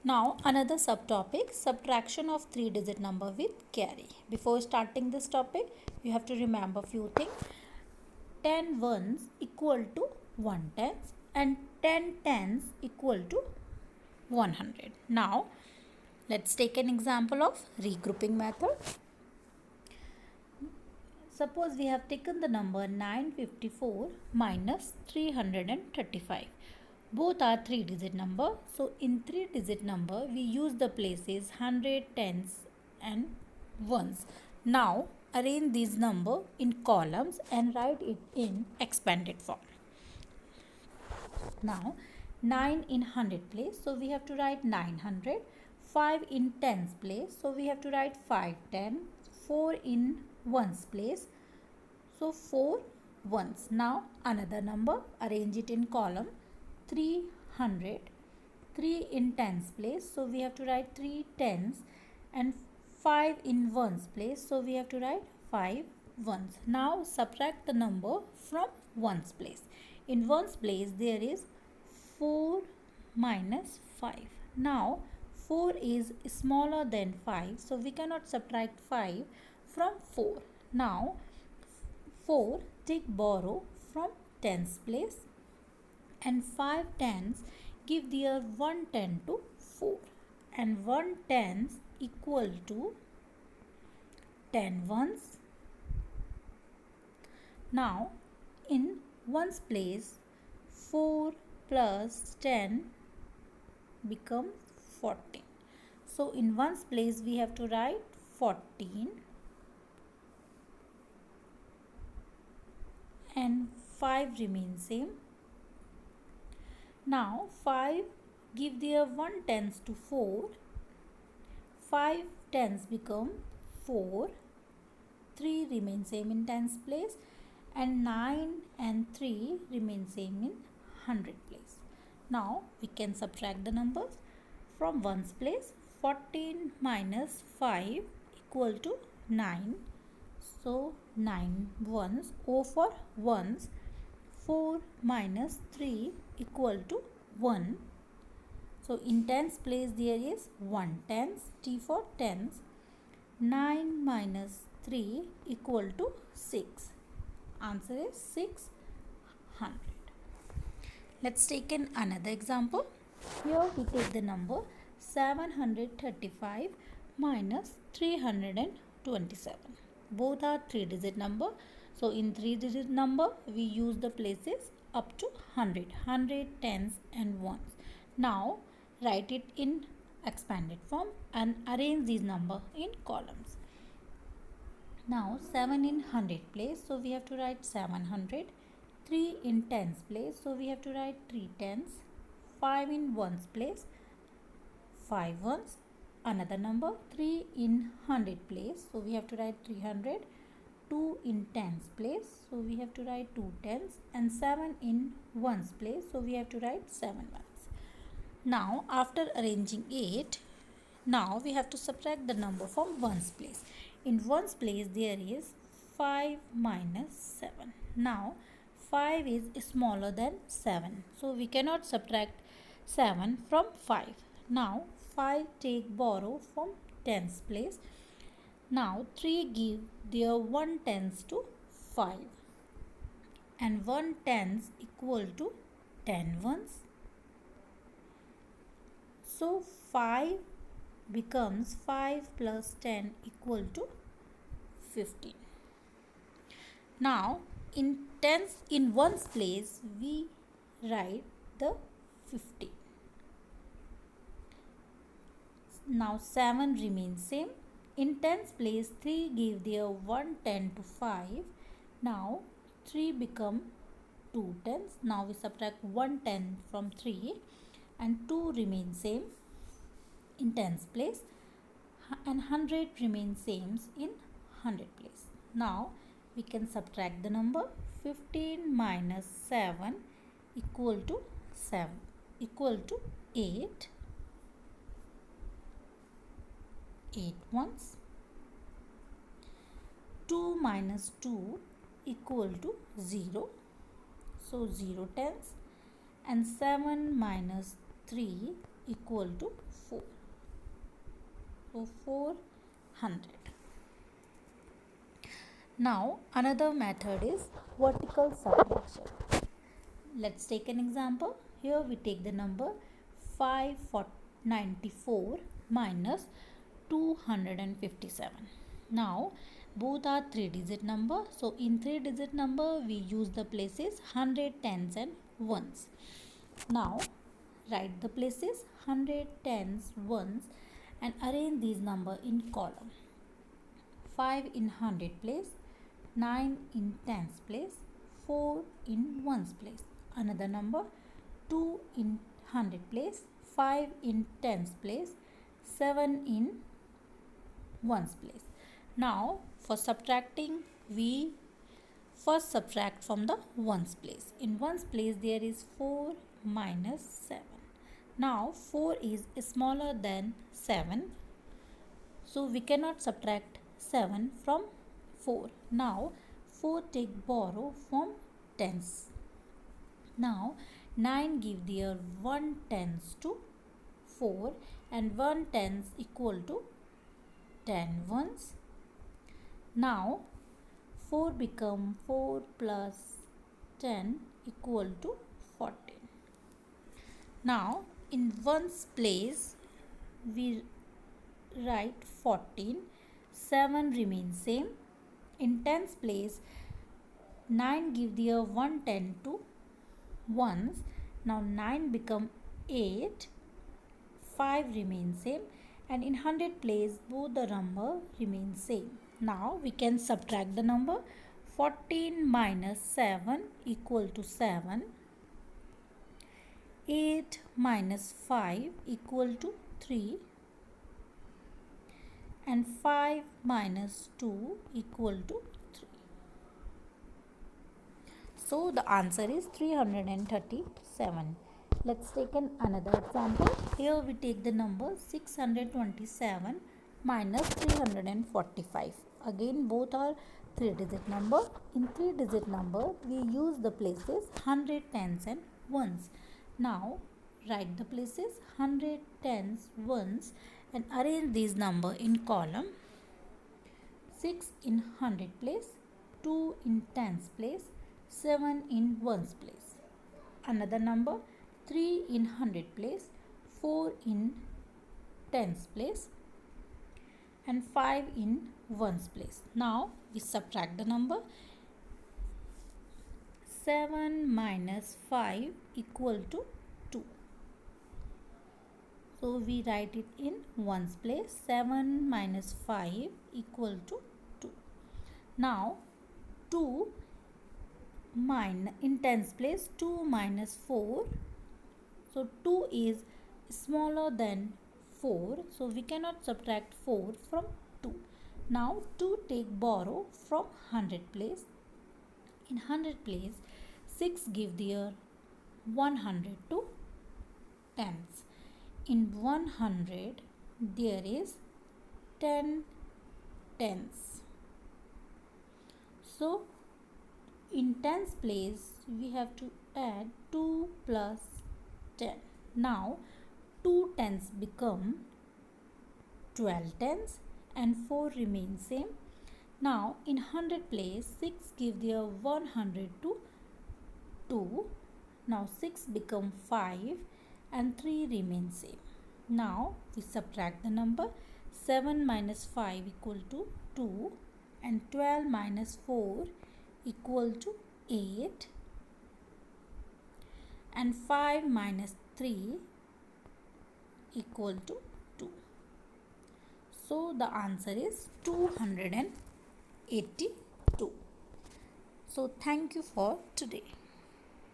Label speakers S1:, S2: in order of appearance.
S1: Now another subtopic, subtraction of 3-digit number with carry. Before starting this topic, you have to remember few things. 10 ones equal to 1 tens and 10 tens equal to 100. Now let's take an example of regrouping method. Suppose we have taken the number 954 minus 335. Both are 3-digit number. So in 3-digit number, we use the places 100, tens and ones. Now arrange these number in columns and write it in expanded form. Now 9 in 100 place, so we have to write 900. 5 in tens place, so we have to write 510. 4 in ones place, so 4 ones. Now another number, arrange it in column. 300. 3 in tens place, so we have to write 3 tens, and 5 in ones place, so we have to write 5 ones. Now subtract the number from ones place. In ones place there is 4 minus 5. Now 4 is smaller than 5, so we cannot subtract 5 from 4. Now 4 take borrow from tens place, and 5 tens give their 1 10 to 4, and 1 tens equal to 10 ones. Now in ones place 4 plus 10 becomes 14. So in ones place we have to write 14 and 5 remain same. Now 5 give their 1 tens to 4. 5 tens become 4. 3 remain same in tens place, and 9 and 3 remain same in 100 place. Now we can subtract the numbers from ones place. 14 minus 5 equal to 9. So 9 ones. O for ones. 4 minus 3 equal to 1. So in tens place there is 1 tens. T for tens. 9 minus 3 equal to 6. Answer is 600. Let's take another example. Here we take the number 735 minus 327. Both are 3-digit number. So in 3-digit number we use the places up to 100, 100, tens and ones. Now write it in expanded form and arrange these number in columns. Now 7 in 100 place, so we have to write 700. 3 in tens place, so we have to write 3 tens. 5 in ones place, 5 ones. Another number 3 in 100 place, so we have to write 300. 2 in tens place, so we have to write 2 tens, and 7 in ones place, so we have to write 7 ones. Now after arranging it, now we have to subtract the number from ones place. In ones place there is 5 minus 7. Now 5 is smaller than 7, so we cannot subtract 7 from 5. Now 5 take borrow from tens place. Now 3 give their 1 tens to 5, and 1 tens equal to 10 ones. So 5 becomes 5 plus 10 equal to 15. Now in tens, in ones place we write the 50. Now 7 remains same. In tens place 3 give their 1 10 to 5. Now 3 become 2 tens. Now we subtract 1 10 from 3, and 2 remain same in tens place, and 100 remains same in 100 place. Now we can subtract the number. 15 minus 7 equal to 8. 8 ones. 2 minus 2 equal to 0. So 0 tens, and 7 minus 3 equal to 4. So 400. Now another method is vertical subtraction. Let's take an example. Here we take the number 594 minus 257. Now both are 3-digit number. So in 3-digit number we use the places 100, tens and ones. Now write the places 100, tens, ones and arrange these number in column. 5 in 100 place, 9 in tens place, 4 in ones place. Another number 2 in 100 place, 5 in tens place, 7 in ones place. Now for subtracting we first subtract from the ones place. In ones place there is 4 minus 7. Now 4 is smaller than 7. So we cannot subtract 7 from 4. Now 4 take borrow from tens. Now 9 give their 1 tens to 4 and 1 tens equal to 10 ones. Now 4 become 4 plus 10 equal to 14. Now in ones place we write 14, 7 remains same. In tens place 9 give their 1 10 to ones. Now 9 become 8, 5 remains same and in 100 place both the number remain same. Now we can subtract the number. 14 minus 7 equal to 7. 8 minus 5 equal to 3 and 5 minus 2 equal to 3. So the answer is 337. Let's take another example. Here we take the number 627 minus 345. Again both are 3-digit number. In 3-digit number we use the places 100, tens and ones. Now write the places 100, tens, ones and arrange these number in column. 6 in 100 place, 2 in tens place, 7 in ones place. Another number 3 in 100 place, 4 in tens place and 5 in ones place. Now we subtract the number. 7 minus 5 equal to 2. So we write it in ones place. 7 minus 5 equal to 2. Now 2 in tens place 2 minus 4. So 2 is smaller than 4. So we cannot subtract 4 from 2. Now 2 take borrow from 100 place. In 100 place 6 give their 100 to tens. In 100 there is 10 tens. So in tens place we have to add 2 plus 10. Now 2 tens become 12 tens and 4 remain same. Now in 100 place 6 give their 100 to 2. Now 6 become 5 and 3 remain same. Now we subtract the number. 7 minus 5 equal to 2 and 12 minus 4 equal to 8 and 5 minus 3 equal to 2. So the answer is 282. So thank you for today.